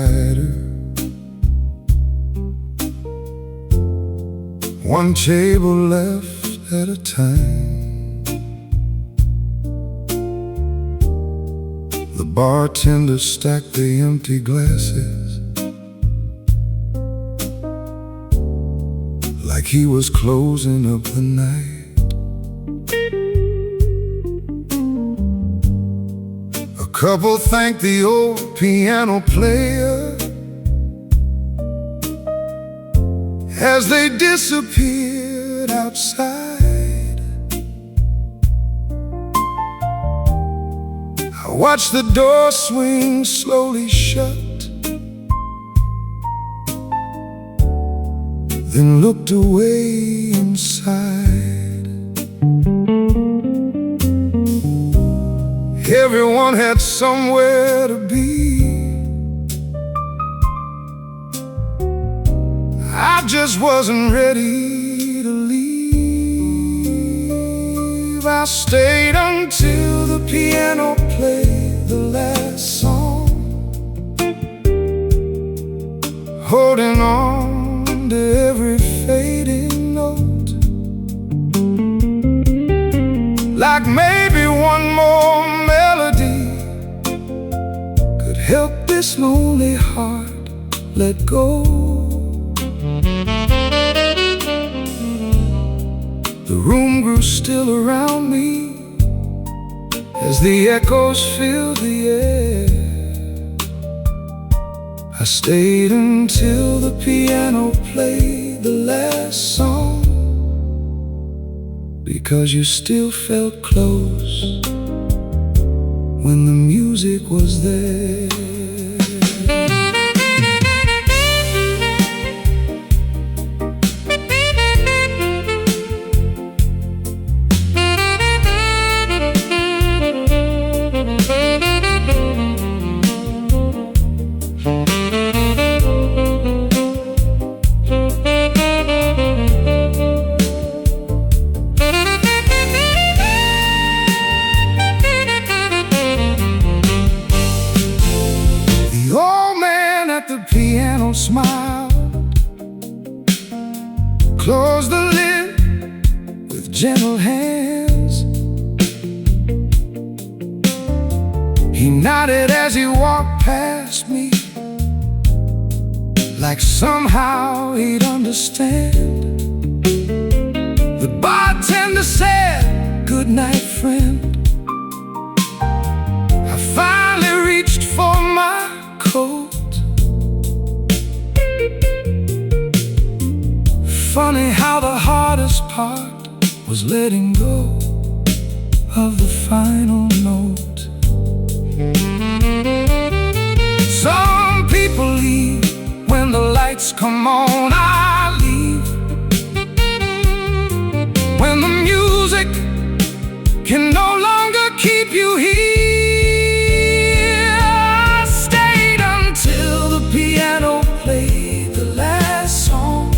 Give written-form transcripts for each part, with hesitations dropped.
beside her, one table left at a time. The bartender stacked the empty glasses like he was closing up the night. A couple thanked the old piano player as they disappeared outside. I watched the door swing slowly shut, then looked away inside. Everyone had somewhere to be. I just wasn't ready to leave. I stayed until the piano played the last song, holding on to every fading note, like maybe one more melody could help this lonely heart let go. The room grew still around me as the echoes filled the air. I stayed until the piano played the last song, because you still felt close when the music was there. The piano smiled, closed the lid with gentle hands. He nodded as he walked past me, like somehow he'd understand. The bartender said, "Good night, friend." I finally reached for my coat. Funny how the hardest part was letting go of the final note. Some people leave when the lights come on. I leave when the music can no longer keep you here. I stayed until the piano played the last song,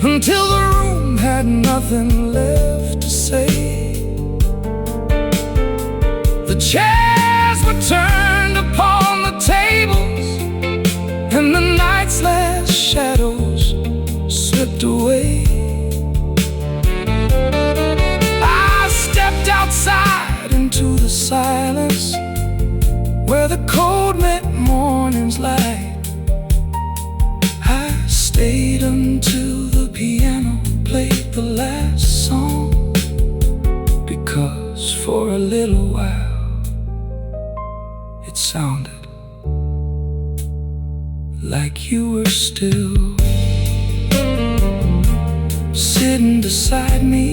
until the room had nothing left to say. The chairs were turned upon the tables, and the night's last shadows slipped away. I stepped outside into the silence where the cold met morning's light. I stayed until the piano played the last song, because for a little while it sounded like you were still sitting beside me.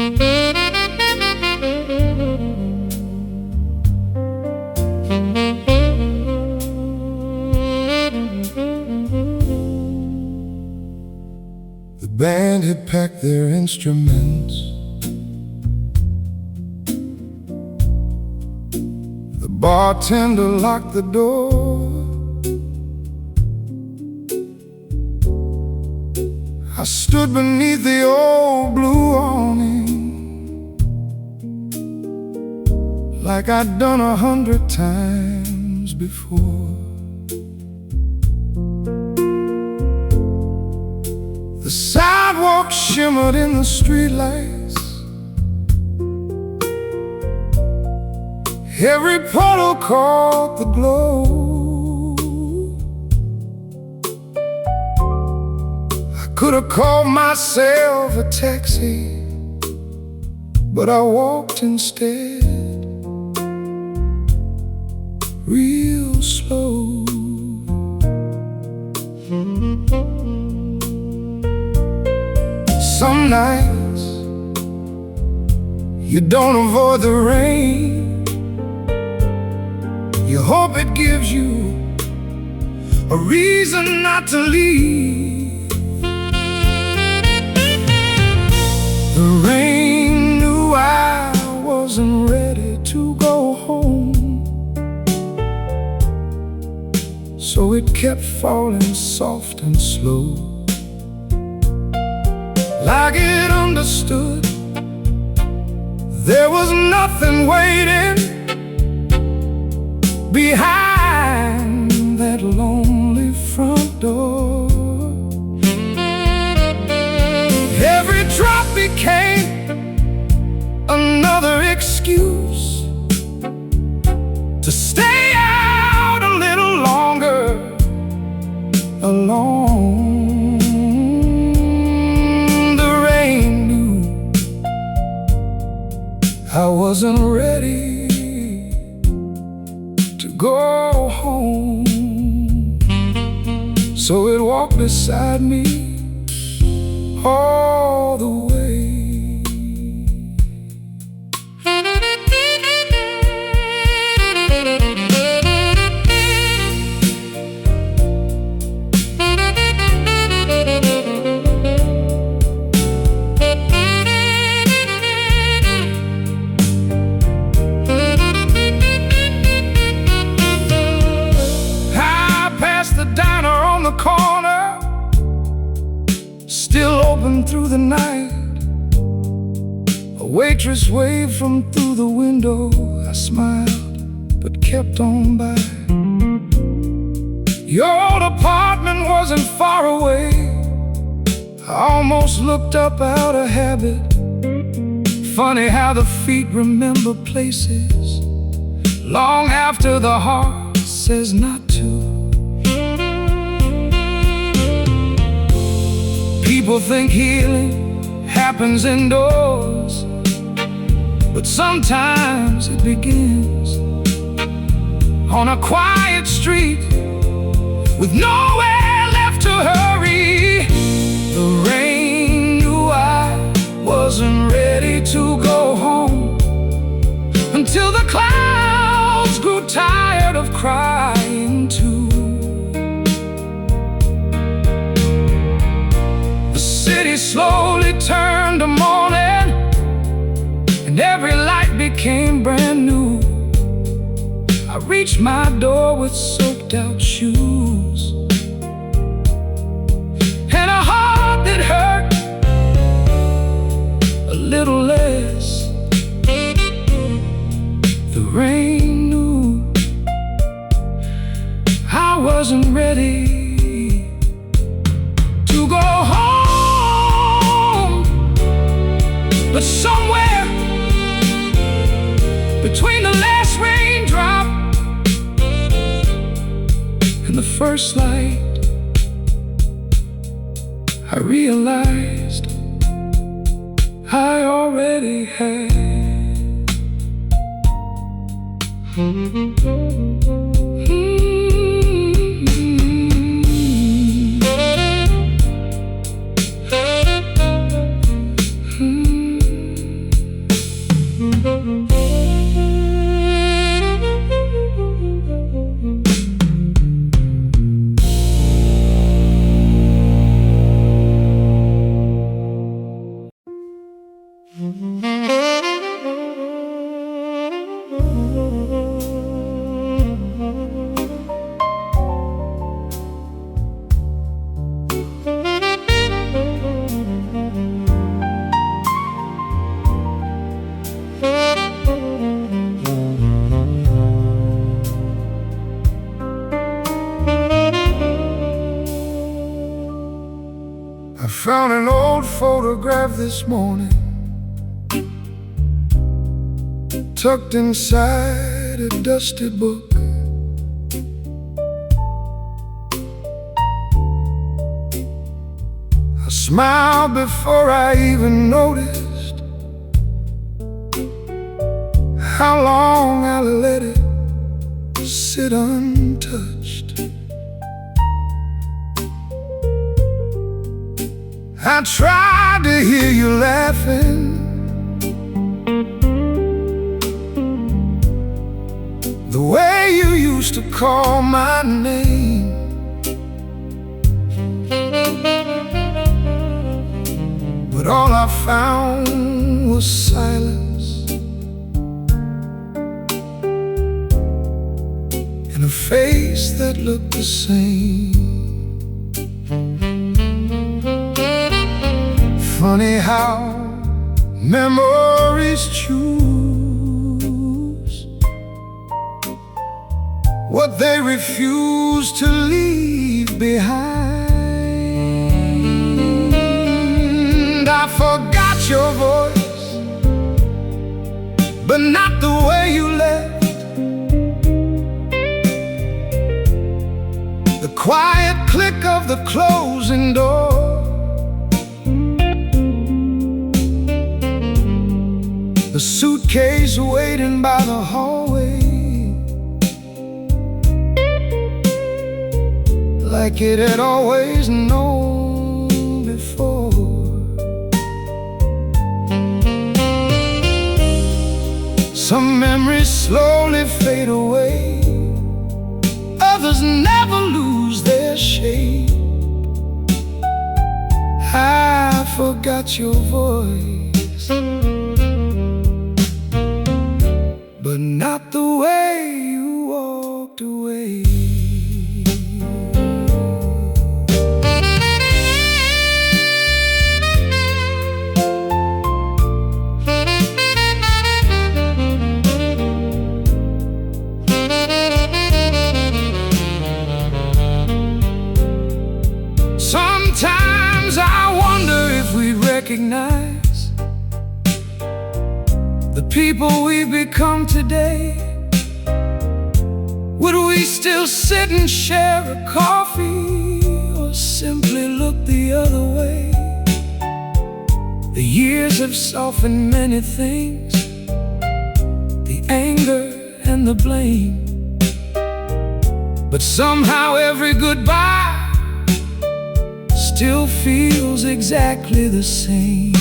The band had packed their instruments. The bartender locked the door. I stood beneath the old blue awning, like I'd done 100 times before. The sidewalk shimmered in the streetlights. Every puddle caught the glow. I could have called myself a taxi, but I walked instead, real slow. Some nights you don't avoid the rain. You hope it gives you a reason not to leave. The rain knew I wasn't ready to go home, so it kept falling soft and slow, like it understood there was nothing waiting behind that lonely front door. Every drop became another excuse to stay out a little longer alone. The rain knew I wasn't ready to go home, so it walked beside me all the way. Corner, still open through the night. A waitress waved from through the window. I smiled, but kept on by. Your old apartment wasn't far away. I almost looked up out of habit. Funny how the feet remember places long after the heart says not to. People think healing happens indoors, but sometimes it begins on a quiet street with nowhere left to hurry. The rain knew I wasn't ready to go home until the clouds grew tired of crying too. City slowly turned to morning, and every light became brand new. I reached my door with soaked out shoes and a heart that hurt a little less. The rain knew I wasn't ready to go home. But somewhere between the last raindrop and the first light, I realized I already had. I found an old photograph this morning, tucked inside a dusty book. I smiled before I even noticed how long I let it sit untouched. I tried to hear you laughing, the way you used to call my name. But all I found was silence and a face that looked the same. Funny how memories choose what they refuse to leave behind. I forgot your voice, but not the way you left. The quiet click of the closing door, the suitcase waiting by the hallway, like it had always known before. Some memories slowly fade away, others never lose their shape. I forgot your voice, but not the way you walked away. Sometimes I wonder if we recognize the people we've become today. Would we still sit and share a coffee, or simply look the other way? The years have softened many things, the anger and the blame, but somehow every goodbye still feels exactly the same.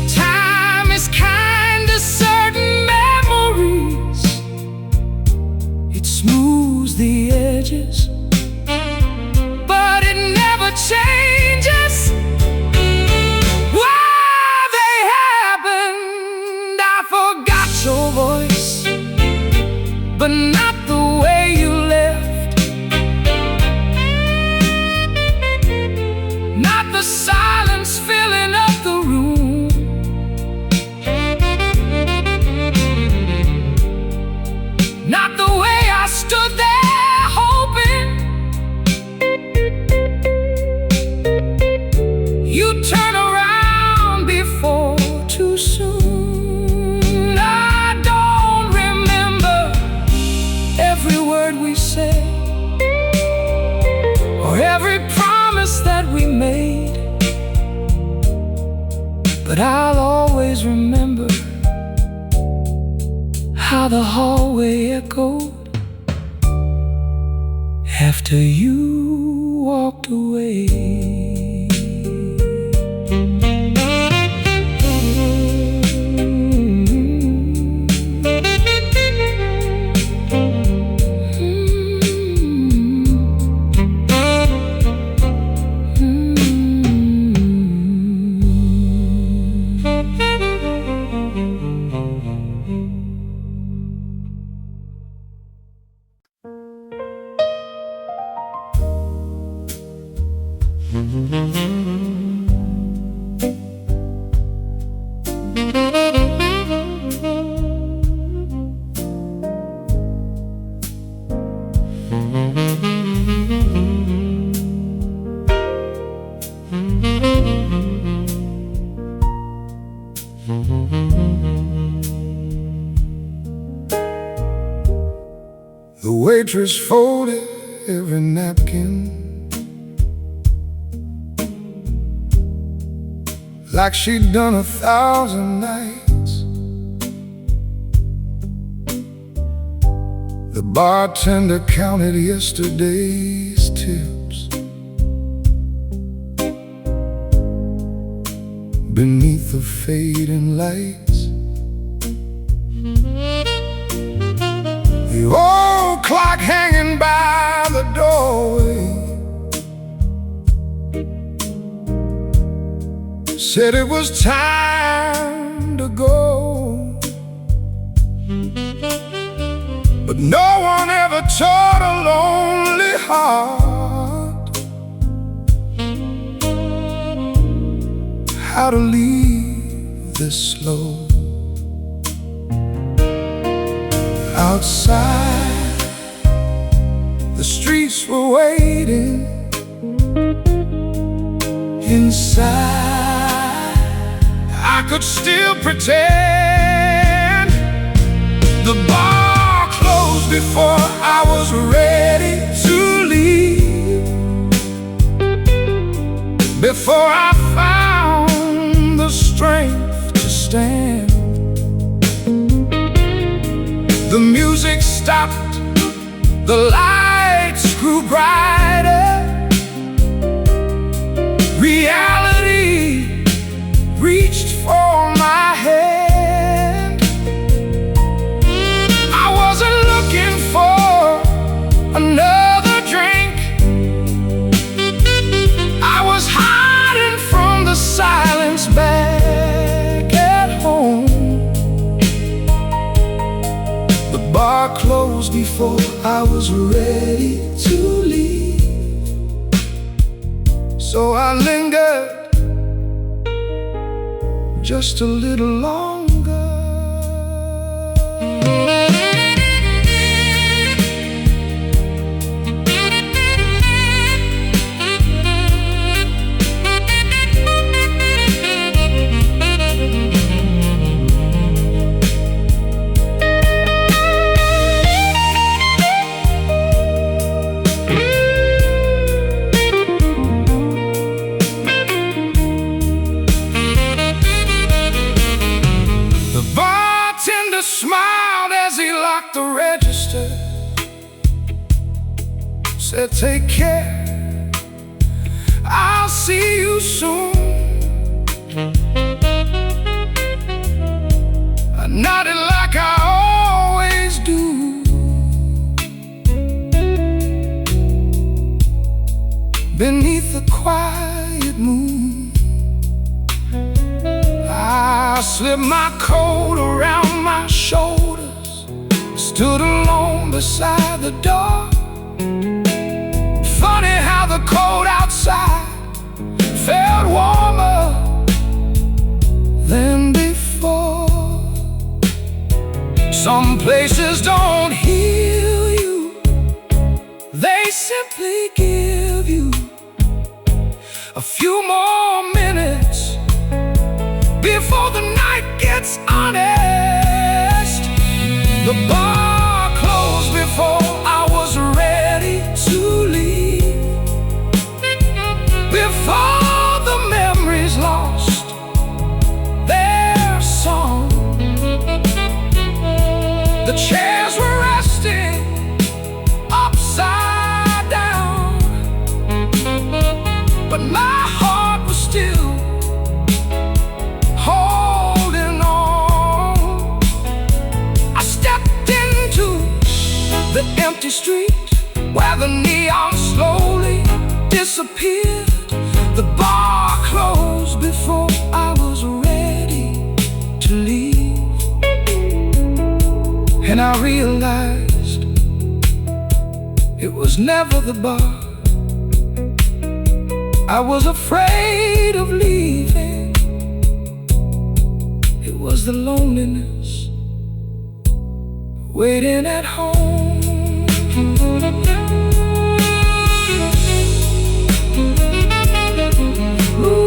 Time is kind to certain memories, it smooths the edges, but it never changes why they happened. I forgot your voice, but not the way you left. Not the silence filling up the room, not the way I stood there hoping you'd turn around before too soon. I don't remember every word we said, or every promise that we made, but I'll always remember how the hallway echoed after you walked away. The waitress folded every napkin like she'd done 1,000 nights. The bartender counted yesterday's tips beneath the fading lights. The old clock hanging by the doorway said it was time to go, but no one ever taught a lonely heart how to leave this slow. Outside, the streets were waiting. Inside, I could still pretend. The bar closed before I was ready to leave, before I found the strength to stand. The music stopped, the lights grew brighter. Reality reached for my hand. I wasn't looking for another drink. I was hiding from the silence back at home. The bar closed before I was ready to leave, so I lingered just a little longer. Smiled as he locked the register, said, "Take care, I'll see you soon." I nodded like I always do. Beneath the quiet moon, I slipped my coat around my shoulders, stood alone beside the door. Funny how the cold outside felt warmer than before. Some places don't heal you, they simply give you a few more minutes before the night gets honest. The bar closed before I was ready to leave, before the memories lost their song. The chairs were resting upside down, but my heart was still holding on. I stepped into the empty street where the neon slowly disappeared. The bar closed before I was ready to leave, and I realized it was never the bar. I was afraid of leaving. It was the loneliness waiting at home. Ooh.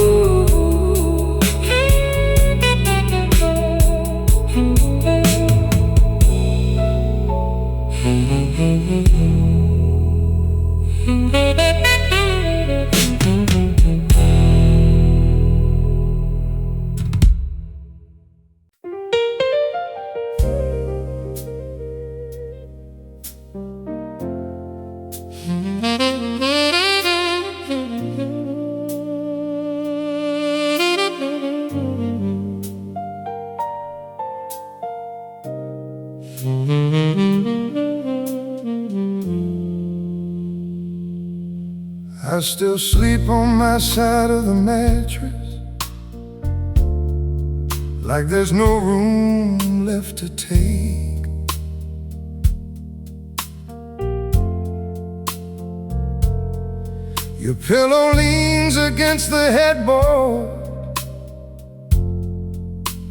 I still sleep on my side of the mattress, like there's no room left to take. Your pillow leans against the headboard,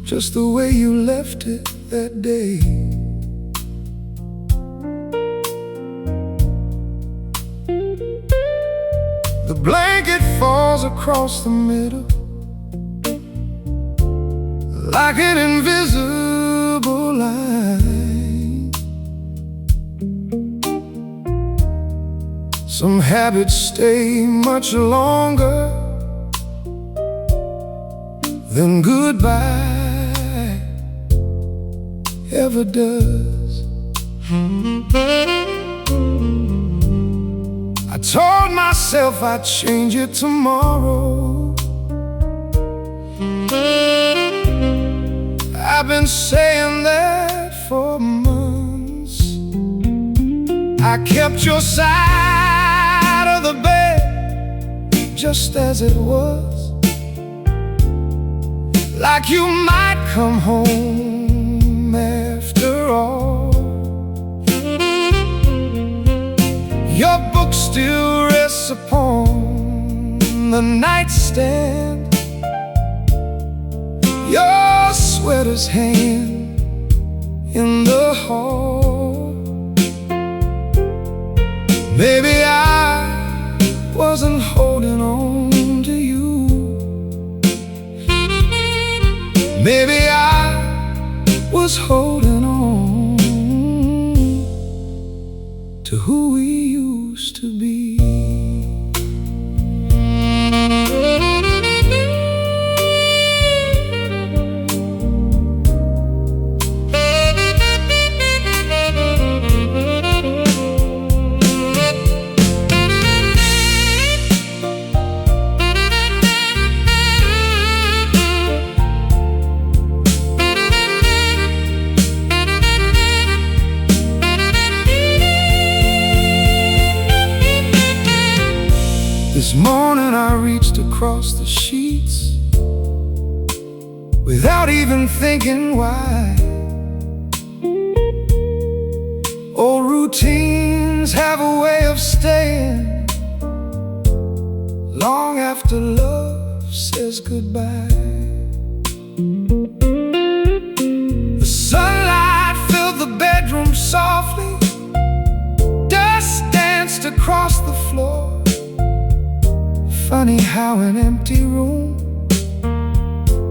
just the way you left it that day. The blanket falls across the middle like an invisible line. Some habits stay much longer than goodbye ever does. I told myself I'd change it tomorrow. I've been saying that for months. I kept your side of the bed just as it was, like you might come home after all. Your book still rests upon the nightstand, your sweater's hanging in the hall. Maybe I wasn't holding on to you. Maybe I was holding on to who we used to be. This morning I reached across the sheets without even thinking why. Old routines have a way of staying long after love says goodbye. The sunlight filled the bedroom softly, dust danced across the floor. Funny how an empty room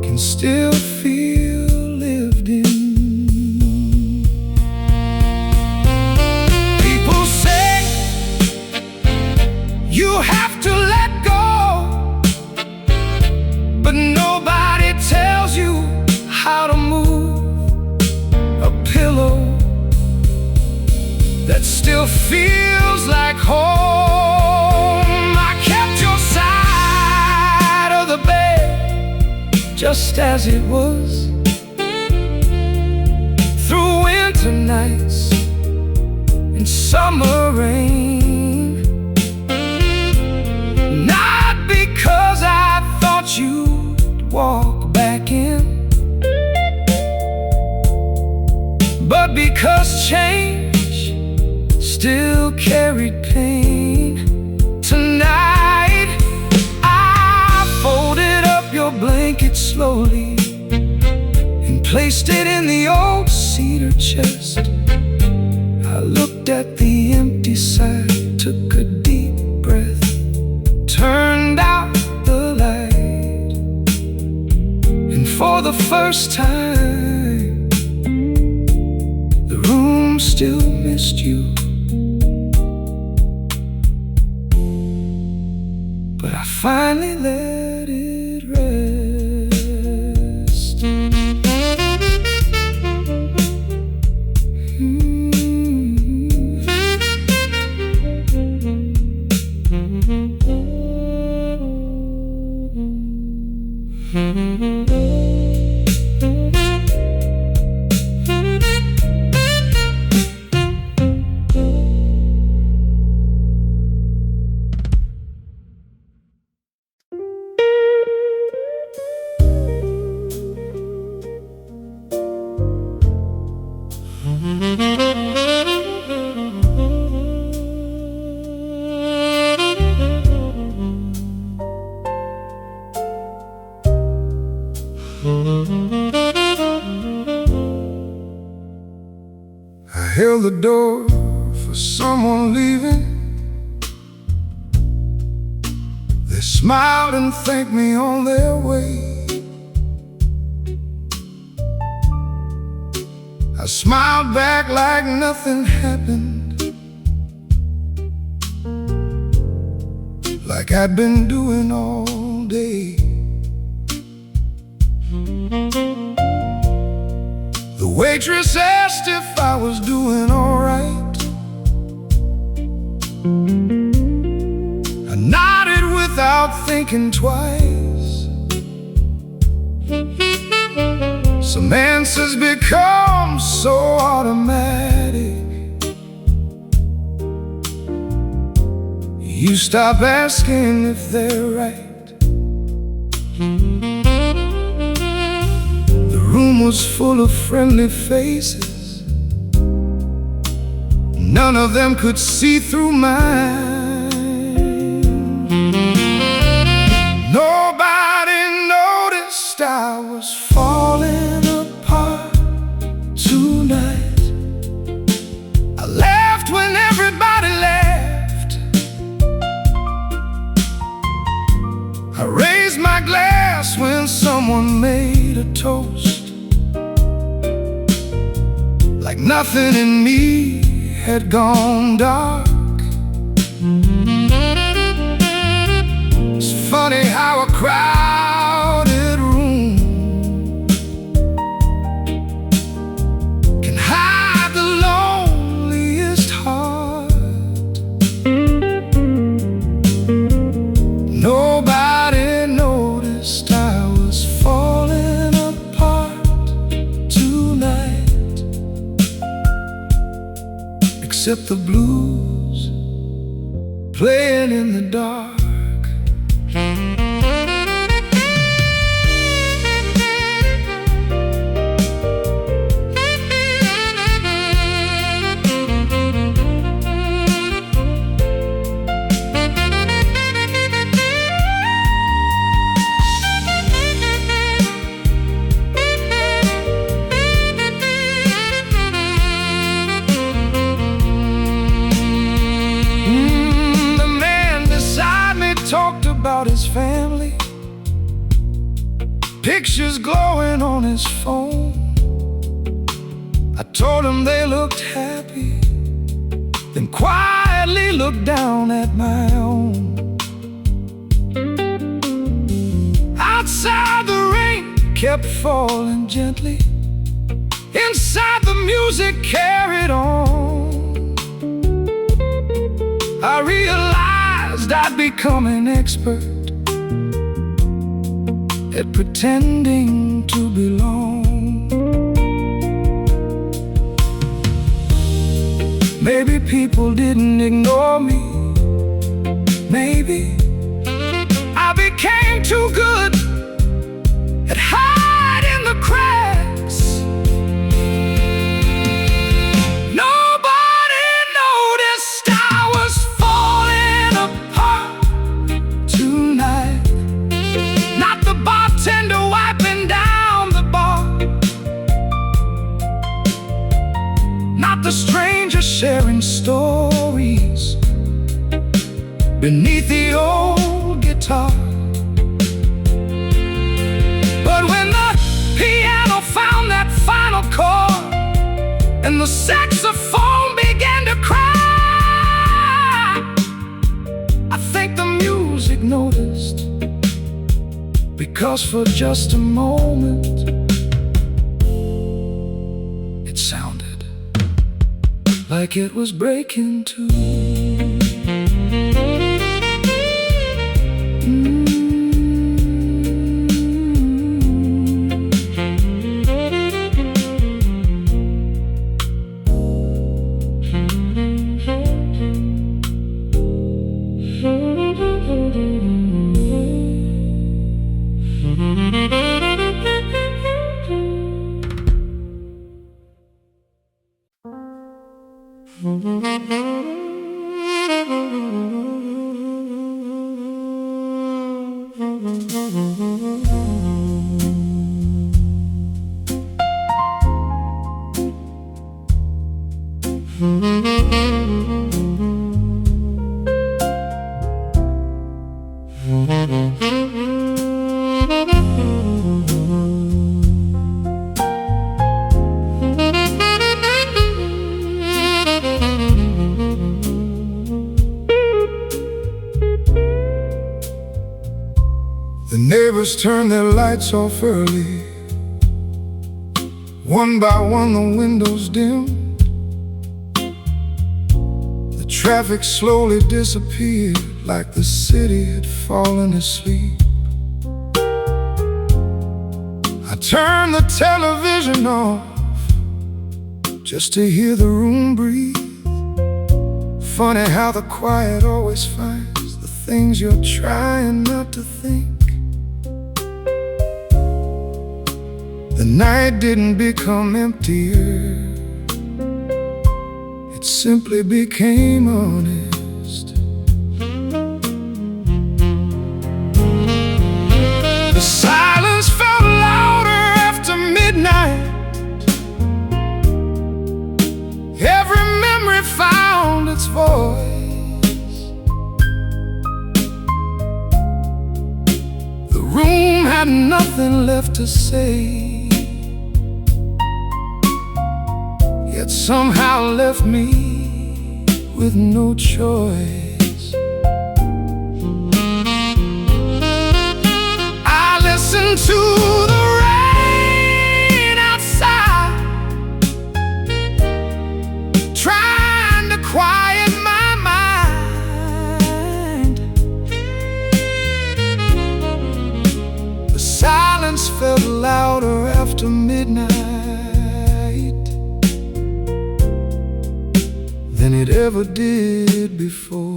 can still feel lived in. People say you have to let go, but nobody tells you how to move a pillow that still feels like home. Just as it was, through winter nights and summer rain. Not because I thought you'd walk back in, but because change still carried pain. Tonight I folded up your blanket slowly and placed it in the old cedar chest. I looked at the empty side, took a deep breath, turned out the light, and for the first time the room still missed you. But I finally let it rest. I held the door for someone leaving. They smiled and thanked me on their way. I smiled back like nothing happened, like I'd been doing all day. The waitress asked if I was doing all right. I nodded without thinking twice. Some answers become so automatic. You stop asking if they're right. The room was full of friendly faces. None of them could see through mine. Nobody noticed I was falling apart tonight. I laughed when everybody laughed. I raised my glass when someone made a toast, like nothing in me had gone dark. It's funny how a crowded room can hide the loneliest heart. Nobody noticed I was falling apart tonight, except the blues playing in the dark. Talked about his family, pictures glowing on his phone. I told him they looked happy, then quietly looked down at my own. Outside the rain kept falling gently, inside the music carried on. I realized I'd become an expert at pretending to belong. Maybe people didn't ignore me. Maybe I became too good at hiding the cracks. Nobody noticed I was falling apart tonight. Not the bartender wiping down the bar, not the stranger sharing stories beneath the old guitar. But when the piano found that final chord and the saxophone began to cry, I think the music noticed, because for just a moment it sounded like it was breaking too. neighbors turned their lights off early. One by one the windows dimmed. The traffic slowly disappeared, like the city had fallen asleep. I turned the television off just to hear the room breathe. Funny how the quiet always finds the things you're trying not to think. The night didn't become emptier, it simply became honest. The silence felt louder after midnight. Every memory found its voice. The room had nothing left to say, yet somehow left me with no choice. I listened to the rain outside, trying to quiet my mind. The silence felt louder after midnight than it ever did before.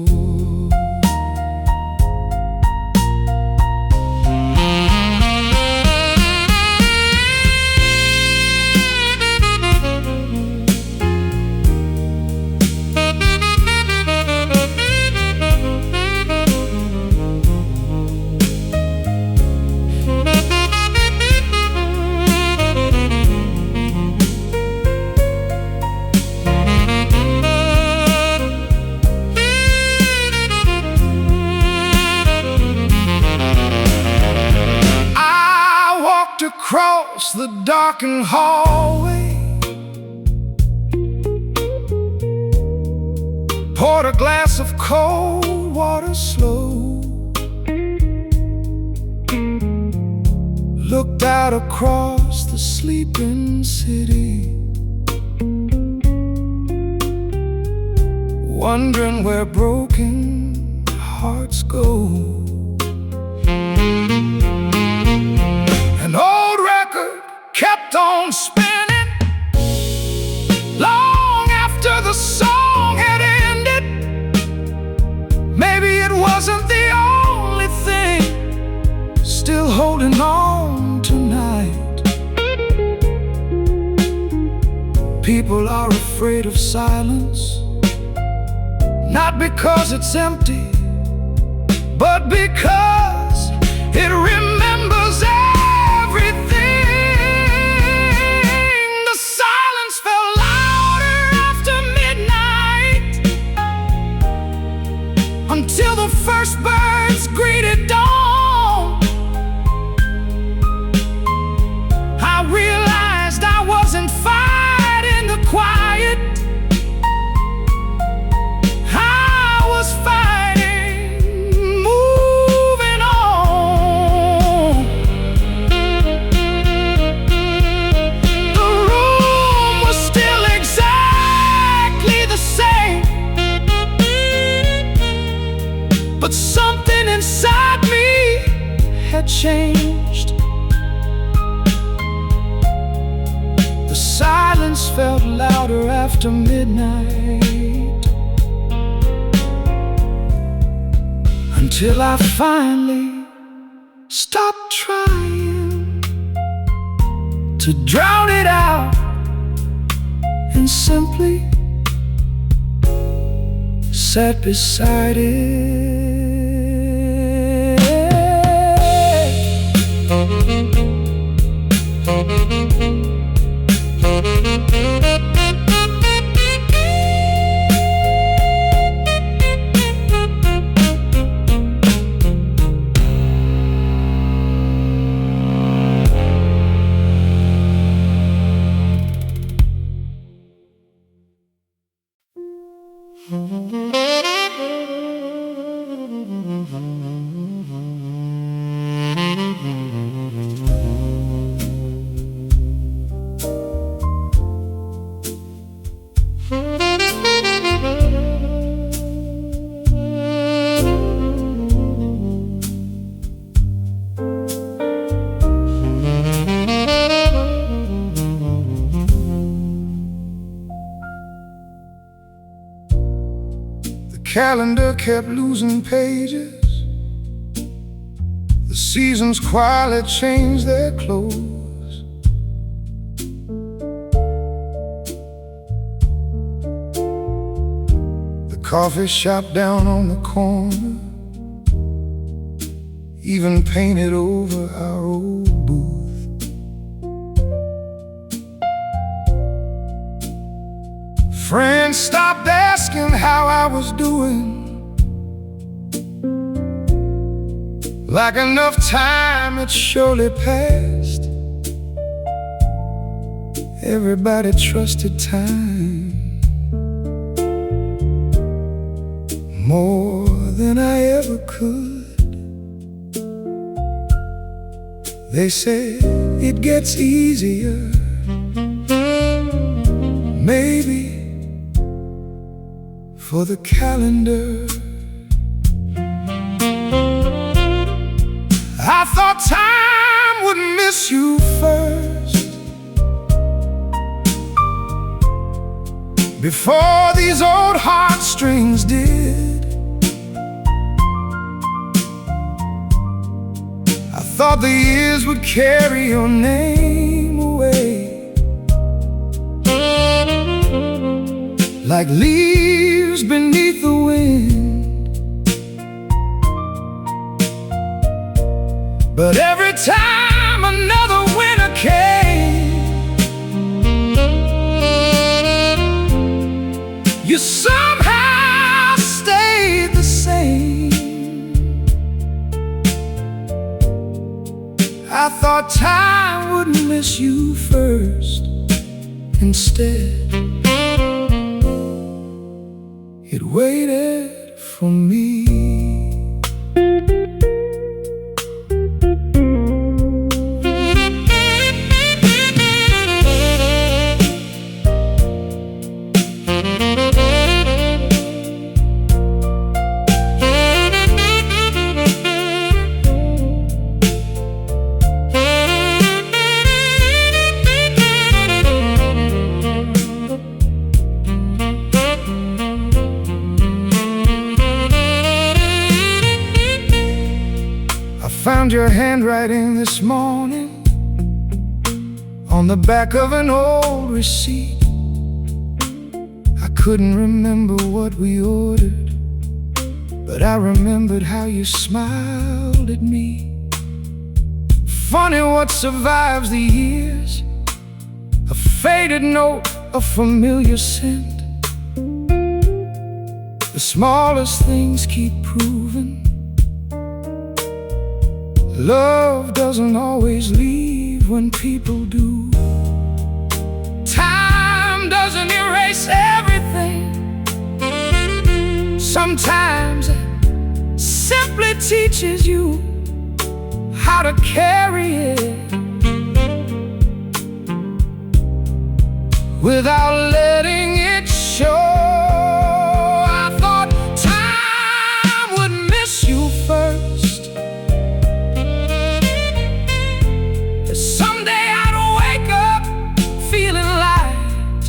Across the darkened hallway, poured a glass of cold water slow, looked out across the sleeping city, wondering where broken hearts go. An old record kept on spinning long after the song had ended. Maybe it wasn't the only thing still holding on tonight. People are afraid of silence, not because it's empty, but because it remembers everything. The silence felt louder after midnight, until the first birds greeted dawn. I realized I wasn't fighting the quiet, I was fighting, moving on. The room was still exactly the same, but something inside me had changed. The silence felt louder after midnight, until I finally stopped trying to drown it out and simply sat beside it. calendar kept losing pages. The seasons quietly changed their clothes. The coffee shop down on the corner even painted over our old booth. Friends stopped asking how I was doing, like enough time had surely passed. Everybody trusted time more than I ever could. They said it gets easier, maybe for the calendar. I thought time would miss you first, before these old heartstrings did. I thought the years would carry your name away, like leaves beneath the wind. But every time another winter came, you somehow stayed the same. I thought time wouldn't miss you first. Instead, it waited for me. Found your handwriting this morning on the back of an old receipt. I couldn't remember what we ordered, but I remembered how you smiled at me. Funny what survives the years, a faded note, a familiar scent. The smallest things keep proving love doesn't always leave when people do. Time doesn't erase everything. Sometimes it simply teaches you how to carry it without letting it show. I thought time would miss you first. Someday I'd wake up feeling light,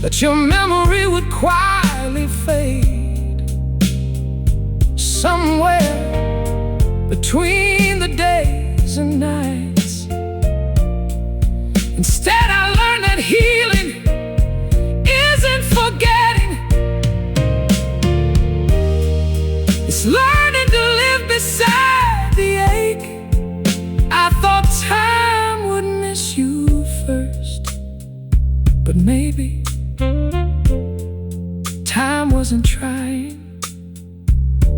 that your memory would quietly fade somewhere between the days and nights. Instead I learned that healing isn't forgetting, it's learning to live beside the ache. I thought time would miss you first, but maybe time wasn't trying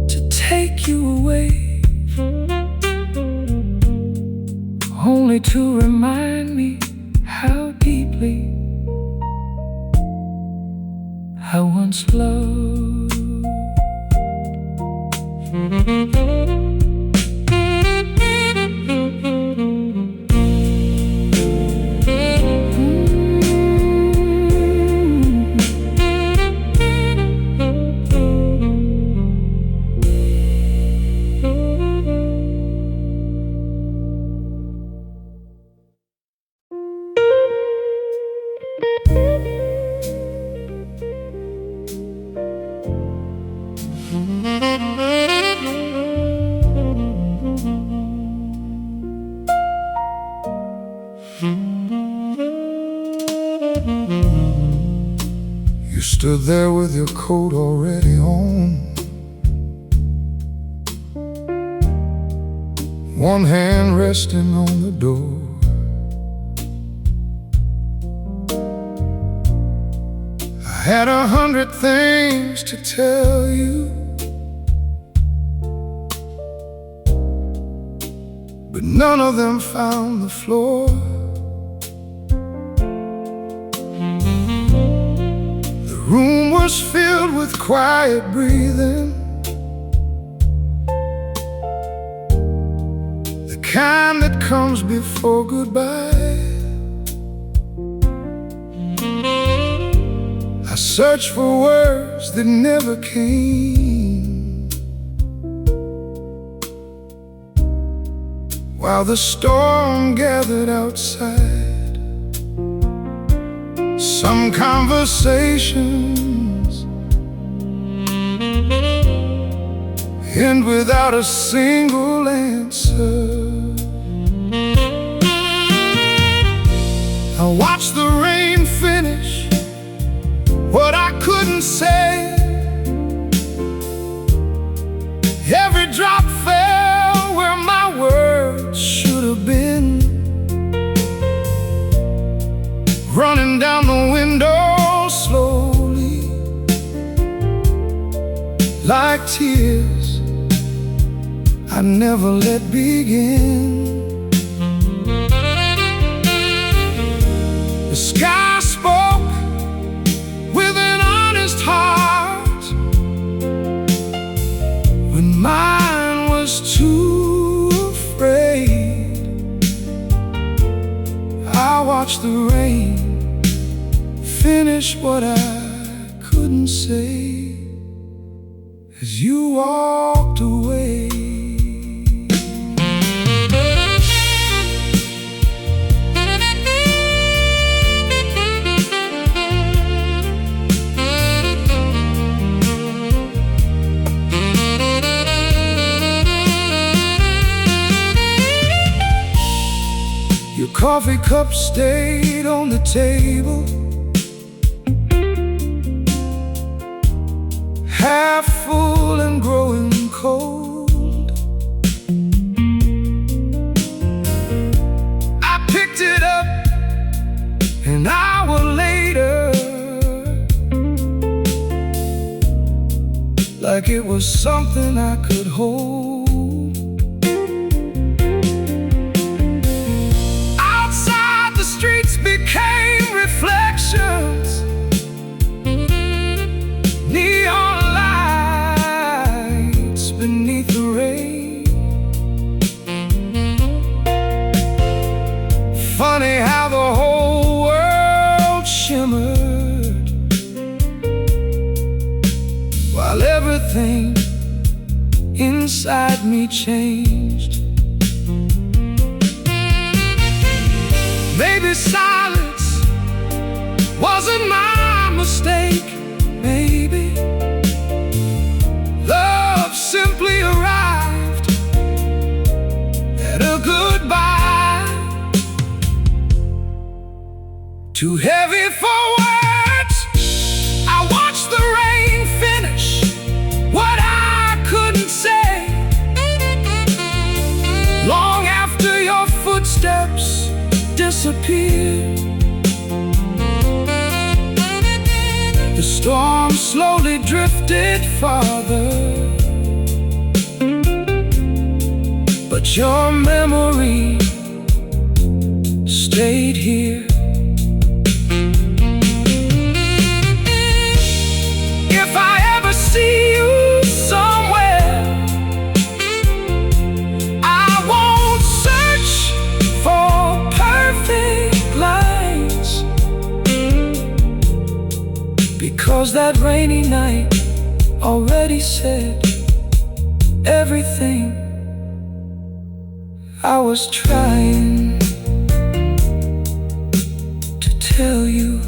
to take you away, only to remind me how deeply I once loved. there with your coat already on, one hand resting on the door. I had 100 things to tell you, but none of them found the floor. The room was filled with quiet breathing, the kind that comes before goodbye. I searched for words that never came, while the storm gathered outside. Some conversations end without a single answer. I watched the rain finish what I couldn't say. Every drop fell where my words should have been, running down the window slowly, like tears I never let begin. The sky spoke with an honest heart when mine was too afraid. I watched the rain finish what I couldn't say as you walked away. Your coffee cup stayed on the table, half full and growing cold. I picked it up an hour later, like it was something I could hold. Outside, the streets became reflections, neon lights beneath the rain. Funny how the whole world shimmered while everything inside me changed. Maybe silence wasn't my mistake. Maybe love simply arrived at a goodbye, too heavy for words. I watched the rain finish what I couldn't say, long after your footsteps disappeared. The storm slowly drifted farther, but your memory stayed here. If I ever see you somewhere, I won't search for perfect lines, because that rainy night already said everything I was trying to tell you.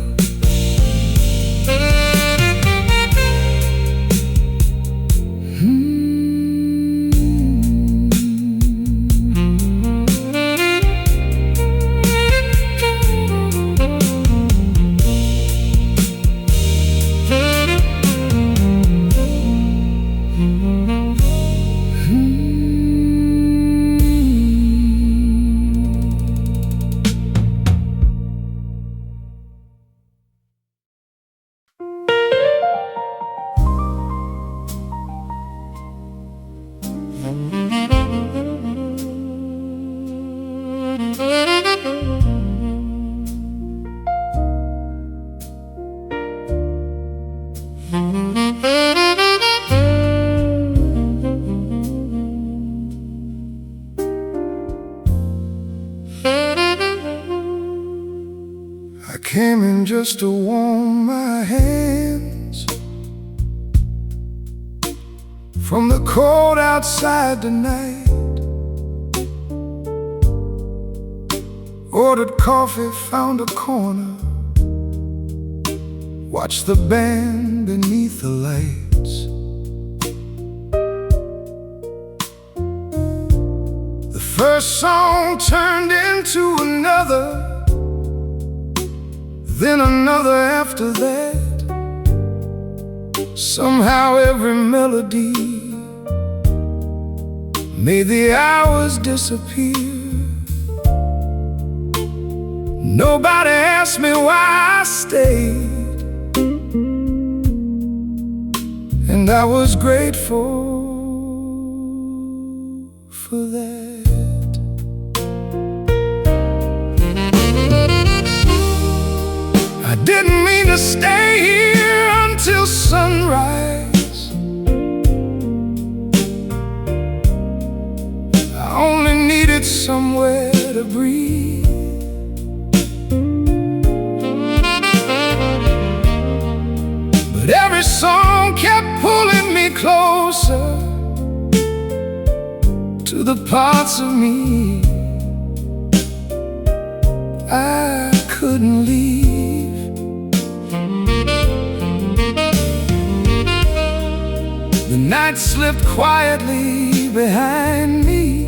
came in just to warm my hands from the cold outside tonight. Ordered coffee, found a corner, watched the band beneath the lights. The first song turned into another, then another after that. Somehow every melody made the hours disappear. Nobody asked me why I stayed, and I was grateful for that. I didn't mean to stay here until sunrise. I only needed somewhere to breathe. But every song kept pulling me closer to the parts of me I couldn't leave. The night slipped quietly behind me,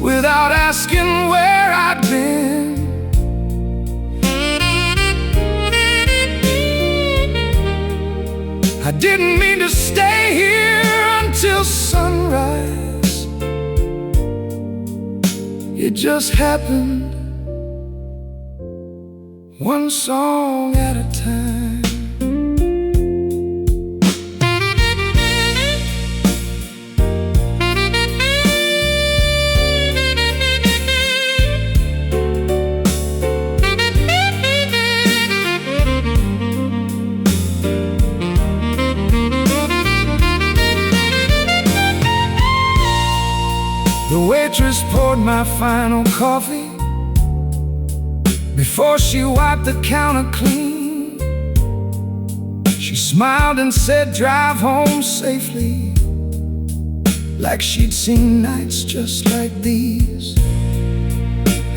without asking where I'd been. I didn't mean to stay here until sunrise. It just happened, one song at a time. The waitress poured my final coffee before she wiped the counter clean. She smiled and said, "Drive home safely," like she'd seen nights just like these.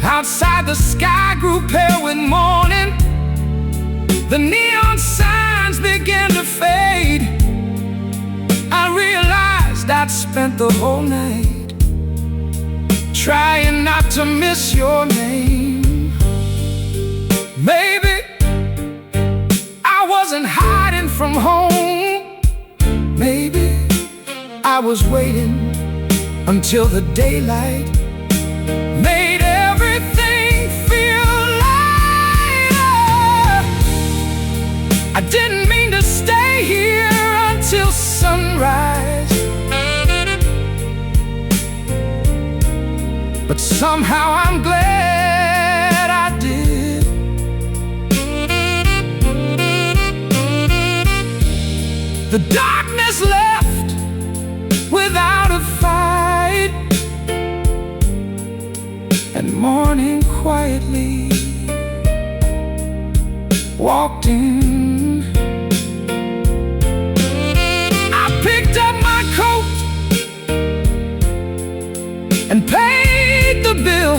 Outside the sky grew pale with morning. The neon signs began to fade. I realized I'd spent the whole night trying not to miss your name. Maybe I wasn't hiding from home. Maybe I was waiting until the daylight made everything feel lighter. I didn't mean to stay here until sunrise, but somehow I'm glad I did. The darkness left without a fight, and morning quietly walked in. I picked up my coat and paid the bill.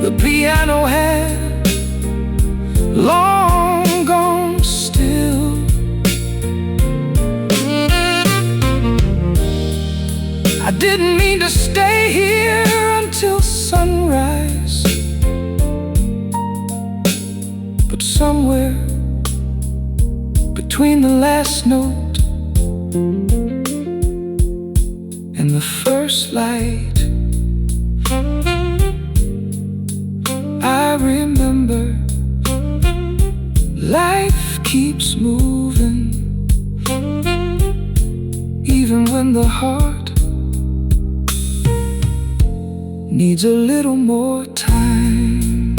The piano had long gone still. I didn't mean to stay here until sunrise, but somewhere between the last note and the first light, I remember life keeps moving, even when the heart needs a little more time.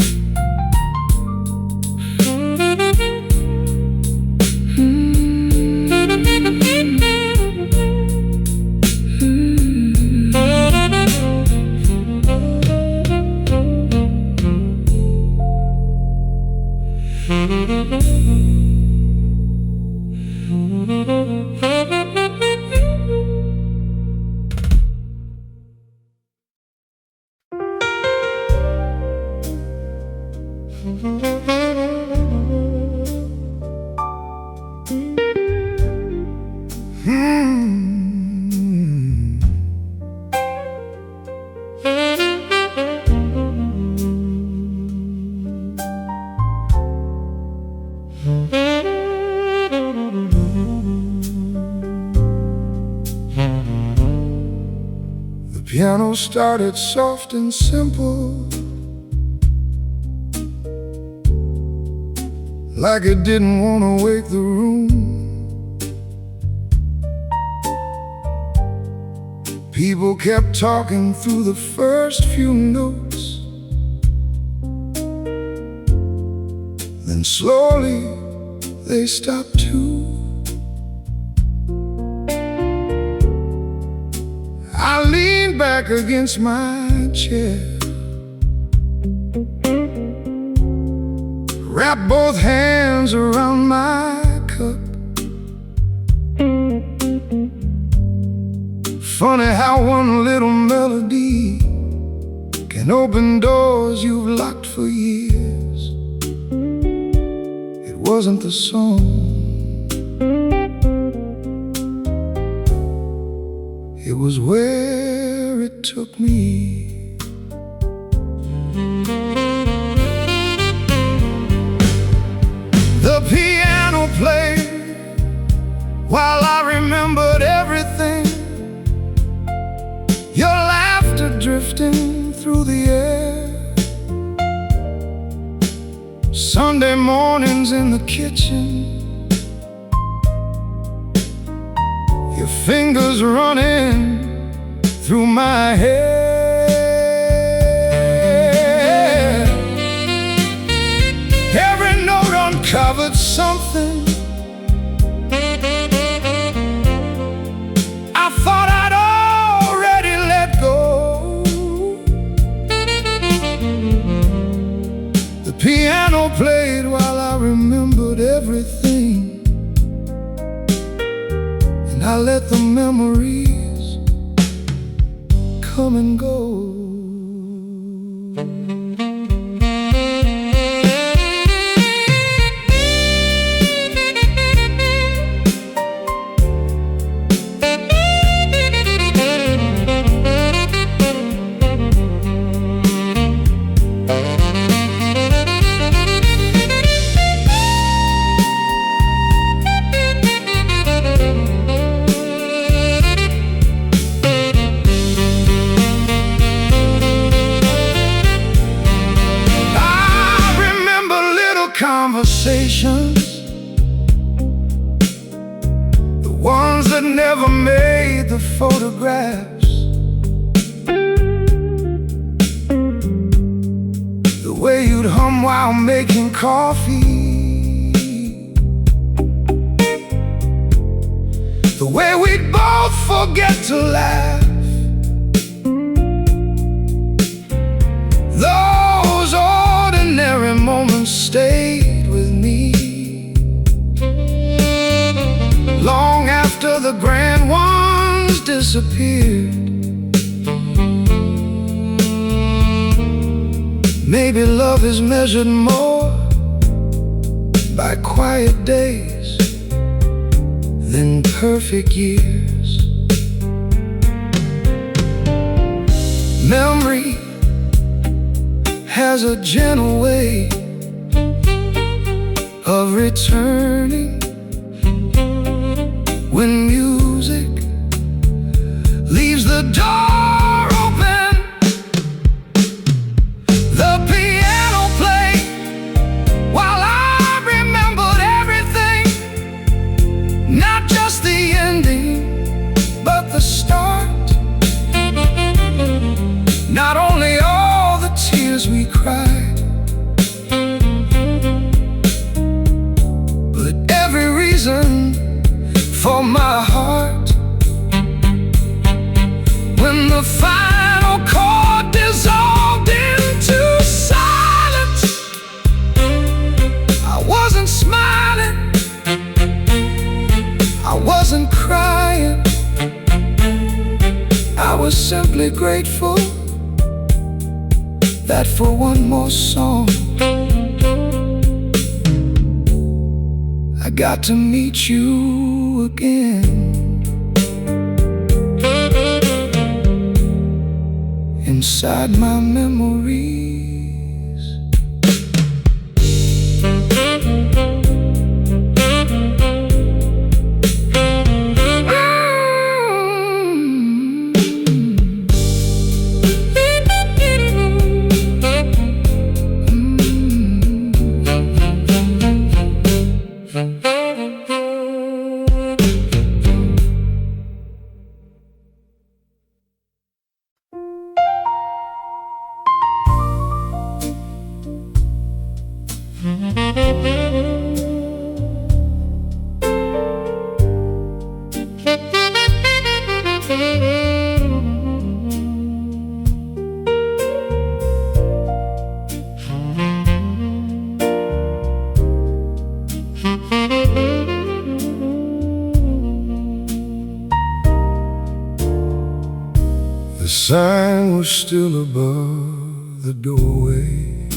piano started soft and simple, like it didn't want to wake the room. People kept talking through the first few notes, then slowly they stopped too. I leaned back against my chair, wrapped both hands around my cup. Funny how one little melody can open doors you've locked for years. It wasn't the song, it was where it took me. The piano played while I remembered everything. Your laughter drifting through the air, Sunday mornings in the kitchen, your fingers running through my hair. Every note uncovered something I thought I'd already let go. The piano played while I remembered everything, and I let the memories come and go. Conversations, the ones that never made the photographs, the way you'd hum while making coffee, the way we'd both forget to laugh. Those ordinary moments stayed with me long after the grand ones disappeared. Maybe love is measured more by quiet days than perfect years. Memory has a gentle way of returning when music leaves the door open. The piano played while I remembered everything, not just the ending, but the start. Not only all the tears we cried, but every reason for my heart. When the final chord dissolved into silence, I wasn't smiling, I wasn't crying, I was simply grateful that for one more song I got to meet you again inside my memories. sign was still above the doorway,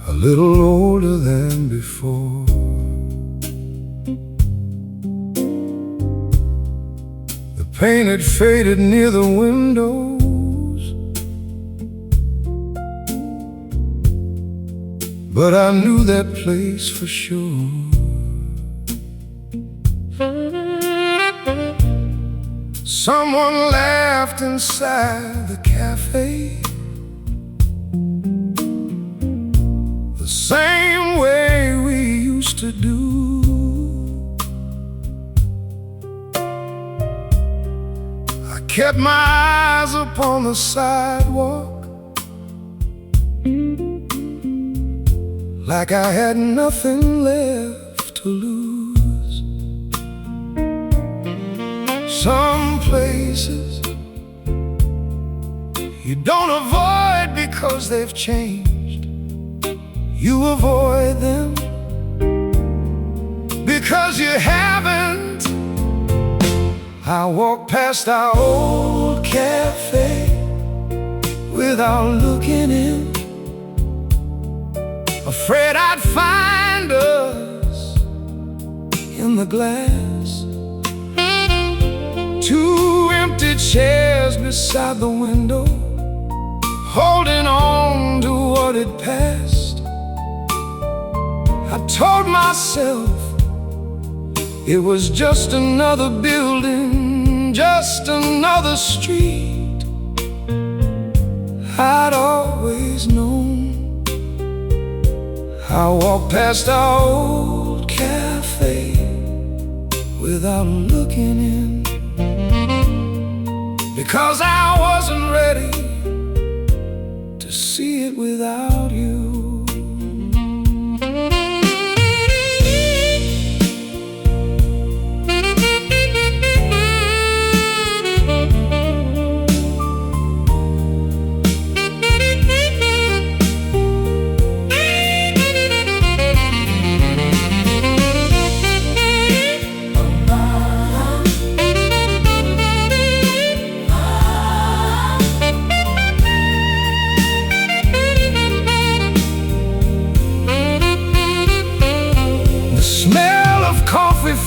a little older than before. The paint had faded near the windows, but I knew that place for sure. Someone laughed inside the cafe, the same way we used to do. I kept my eyes upon the sidewalk, like I had nothing left to lose. Some places you don't avoid because they've changed. You avoid them because you haven't. I walked past our old cafe without looking in, afraid I'd find us in the glass. Two empty chairs beside the window, holding on to what had passed. I told myself it was just another building, just another street. I'd always known. I walked past our old cafe without looking in, because I wasn't ready to see it without you.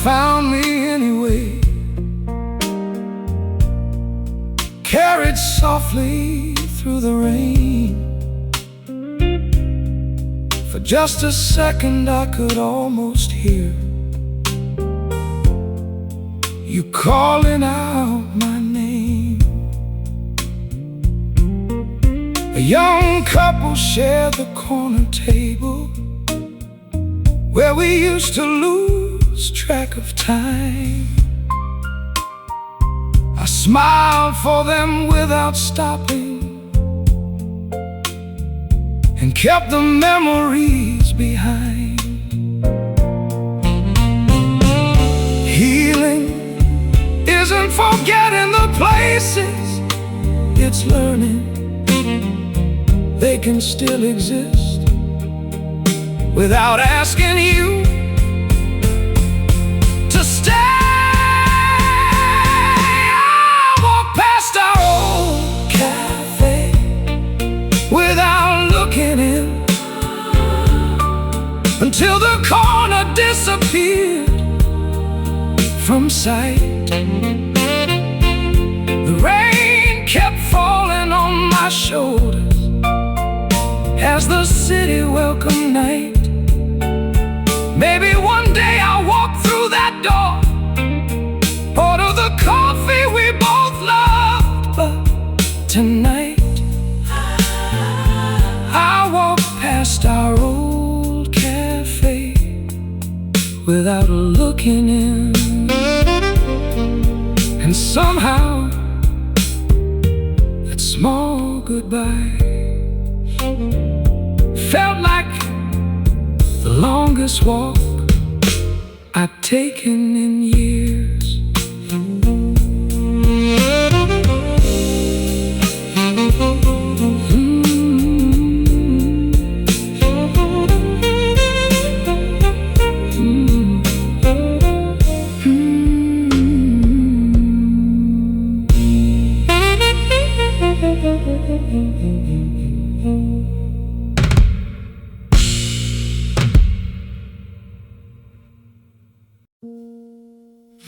Found me anyway, carried softly through the rain. For just a second I could almost hear you calling out my name. A young couple shared the corner table where we used to lose track of time. I smiled for them without stopping and kept the memories behind. Healing isn't forgetting the places, it's learning they can still exist without asking you to stay. I walked past our old cafe without looking in, until the corner disappeared from sight. The rain kept falling on my shoulders as the city welcomed night. Maybe one day I'll walk through that door, order the coffee we both loved, but tonight I walk past our old cafe without looking in, and somehow that small goodbye felt like the longest walk I've taken in years.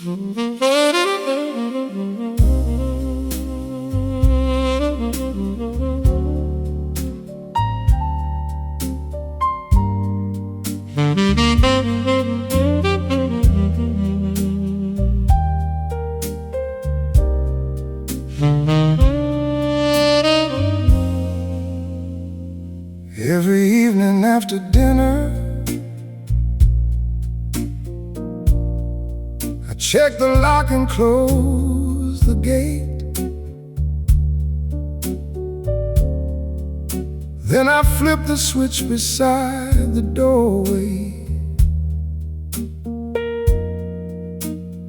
Every evening after dinner, I check the lock and close the gate. Then I flip the switch beside the doorway,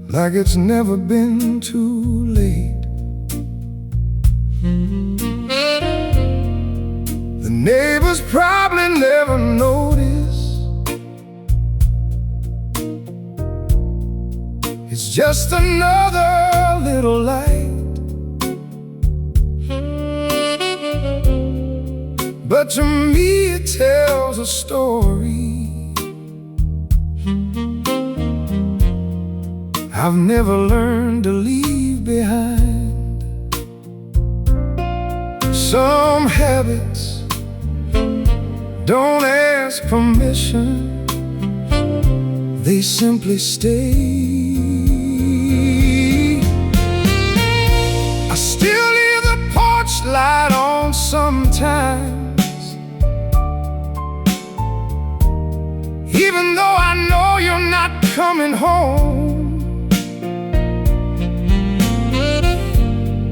like it's never been too late. The neighbors probably never notice. It's just another little light. But to me it tells a story I've never learned to leave behind. Some habits don't ask permission, they simply stay. I still leave the porch light on sometimes, even though I know you're not coming home.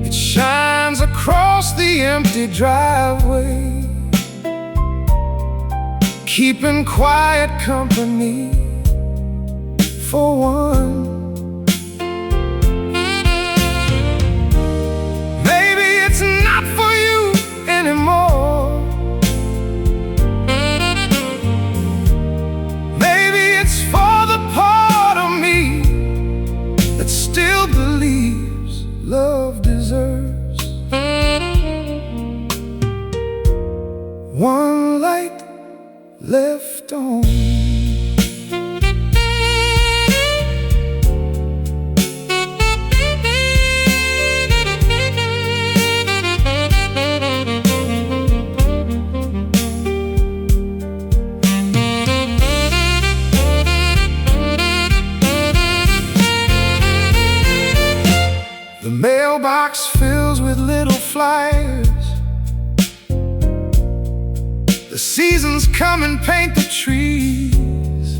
It shines across the empty driveway, keeping quiet company for one. Maybe it's not for you anymore. Maybe it's for the part of me that still believes love deserves one light left on. The mailbox fills with little flyers. The seasons come and paint the trees.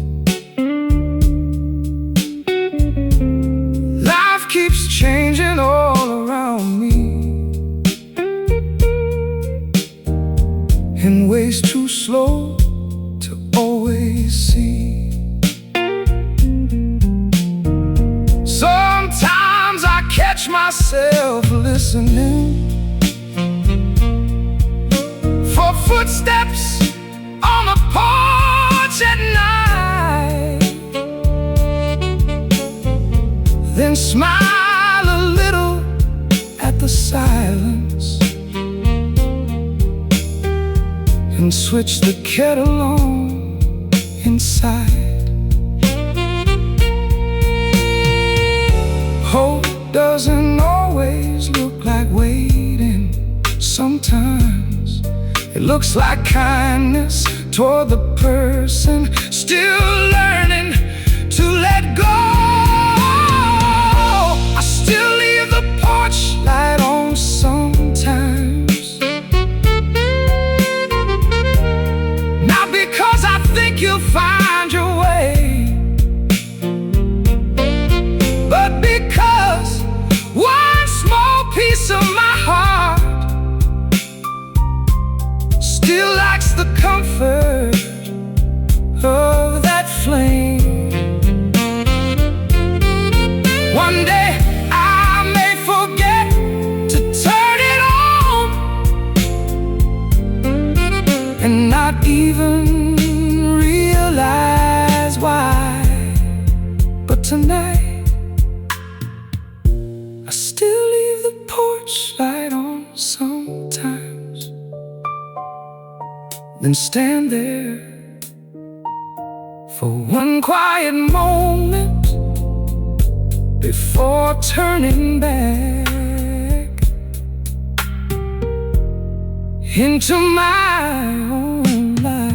Life keeps changing all around me in ways too slow to always see. Sometimes I catch myself listening for footsteps on the porch at night, then smile a little at the silence and switch the kettle on inside. Hope doesn't always look like waiting. Sometimes it looks like kindness toward the person still learning to let go. I still leave the porch light on sometimes, not because I think you'll find your way, but because one small piece of my heart still likes the comfort of that flame. One day I may forget to turn it on and not even realize why. But tonight I still leave the porch light on sometimes, then stand there for one quiet moment before turning back into my own life.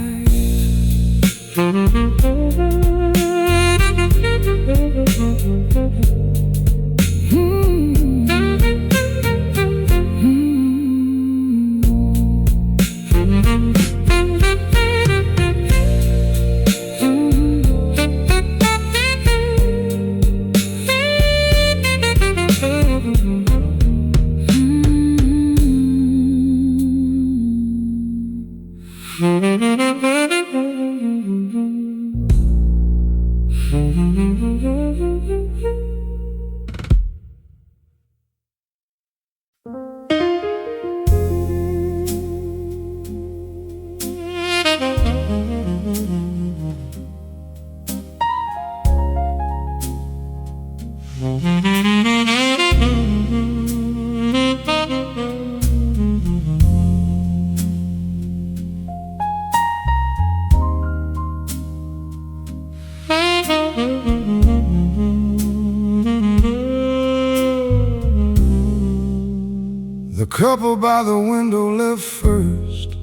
The couple by the window left first.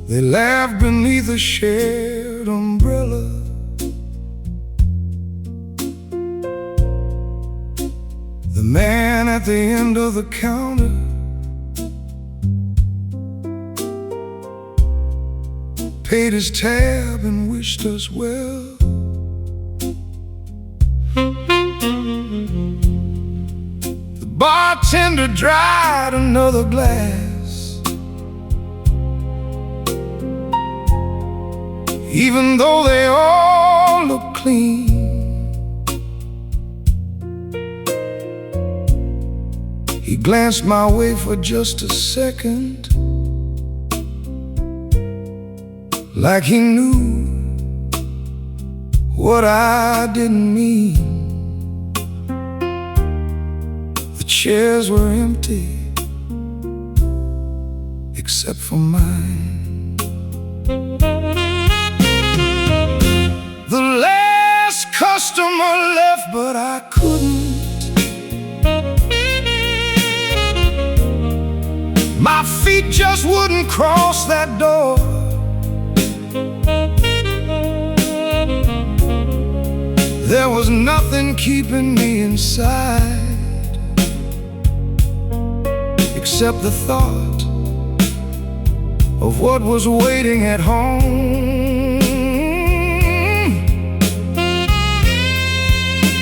They laughed beneath a shared umbrella. The man at the end of the counter paid his tab and wished us well. The bartender dried another glass, even though they all look clean. He glanced my way for just a second, like he knew what I didn't mean. The chairs were empty except for mine. The last customer left, but I couldn't. My feet just wouldn't cross that door. There was nothing keeping me inside except the thought of what was waiting at home.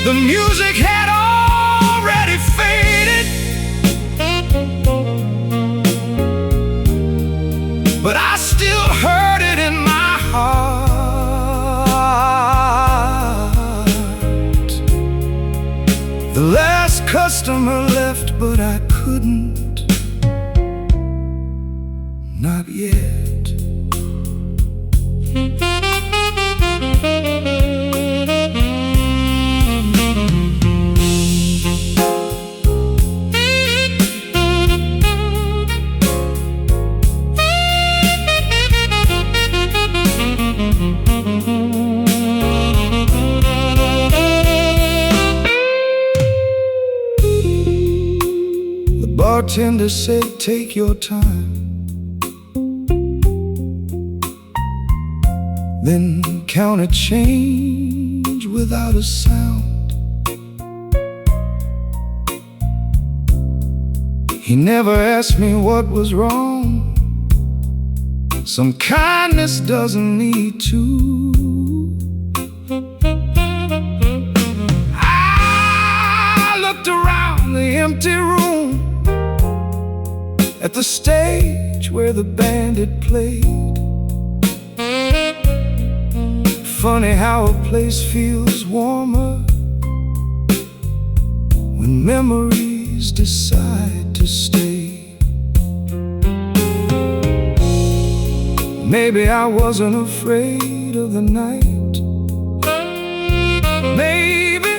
The music had already faded, but I still heard it in my heart. The last customer left, but I couldn't, not yet. Bartender said, take your time, then counted change without a sound. He never asked me what was wrong. Some kindness doesn't need to. I looked around the empty room at the stage where the band had played. Funny how a place feels warmer when memories decide to stay. Maybe I wasn't afraid of the night. Maybe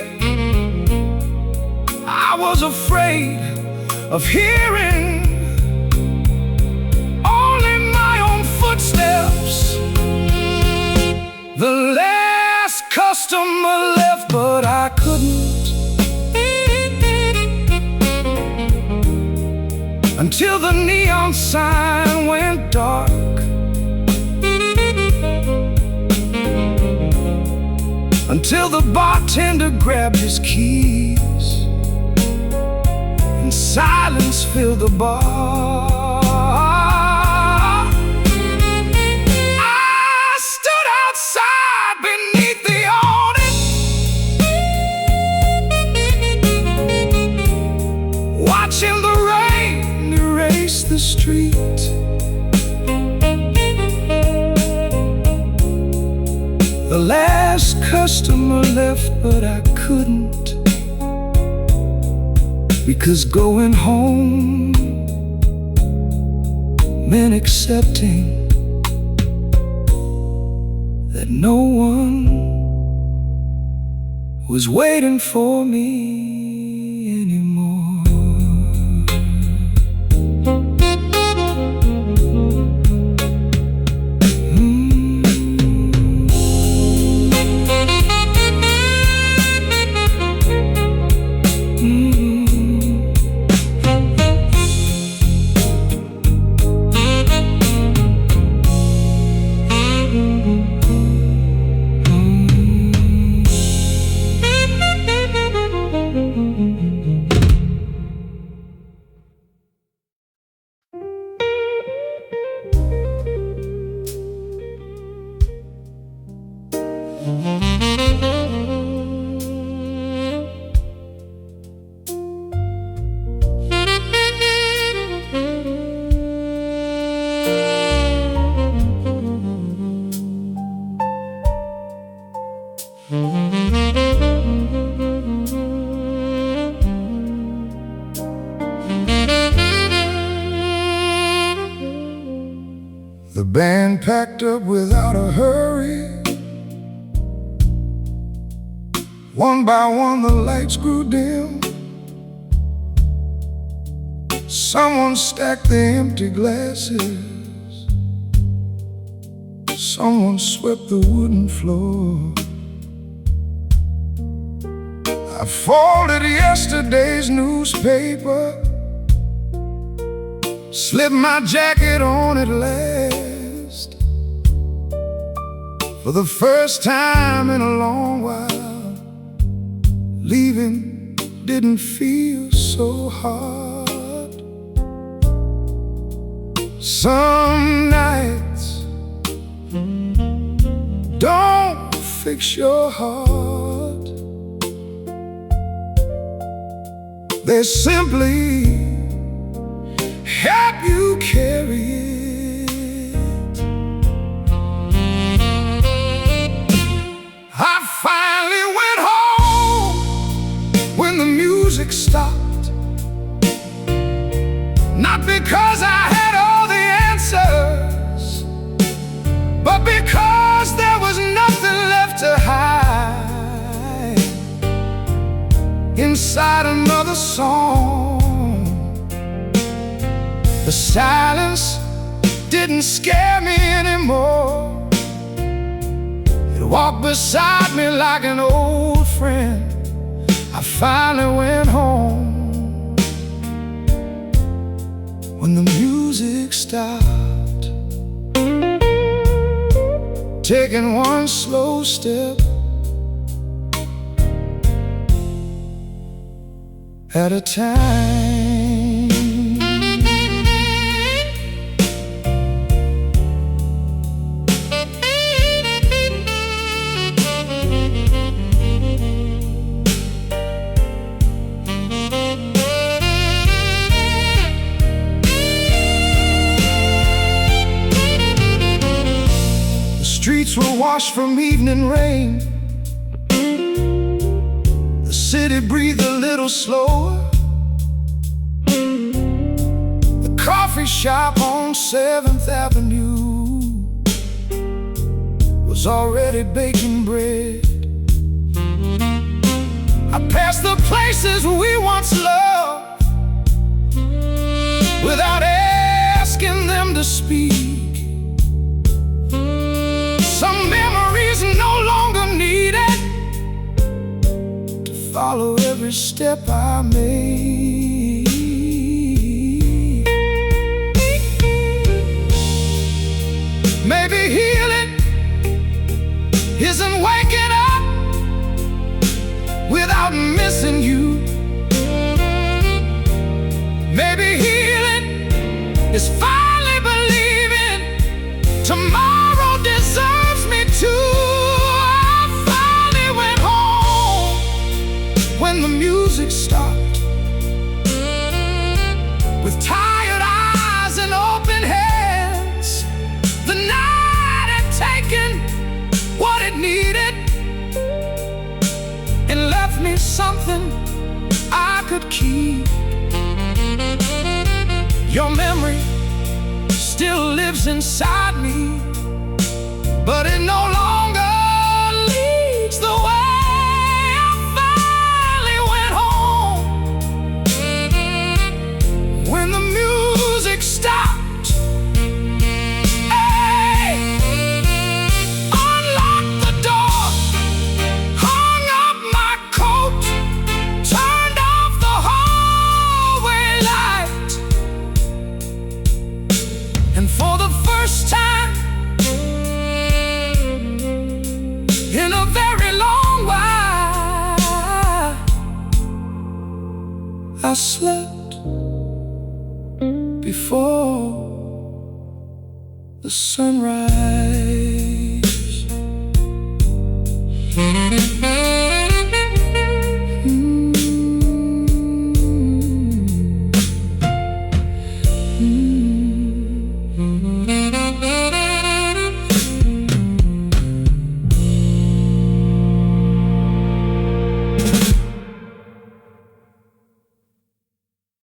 I was afraid of hearing footsteps. The last until the neon sign went dark. Until the bartender grabbed his keys and silence filled the bar. I stood outside beneath the awning, watching the rain erase the street. The last customer left, but I couldn't, because going home meant accepting that no one was waiting for me anymore. The band packed up without a hurry. One by one the lights grew dim. Someone stacked the empty glasses. Someone swept the wooden floor. I folded yesterday's newspaper, slipped my jacket on at last. For the first time in a long while, leaving didn't feel so hard. Some nights don't fix your heart, they simply help you carry it. I finally went home when the music stopped, not because I had all the answers, but because there was nothing left to hide inside another song. The silence didn't scare me anymore. It walked beside me like an old friend. I finally went home when the music stopped, taking one slow step at a time. Streets were washed from evening rain. The city breathed a little slower. The coffee shop on 7th Avenue was already baking bread. I passed the places we once loved without asking them to speak. Some memories no longer needed to follow every step I made. Maybe healing isn't waking up without missing you. Maybe healing is finally believing tomorrow deserves me too. I finally went home when the music stopped, with tired eyes and open hands. The night had taken what it needed and left me something I could keep. Your memory still lives inside me, but it no longer leads the way. I finally went home when the music stopped. Hey, unlocked the door, hung up my coat, turned off the hallway light, and for the first time in a very long while, I slept before the sunrise.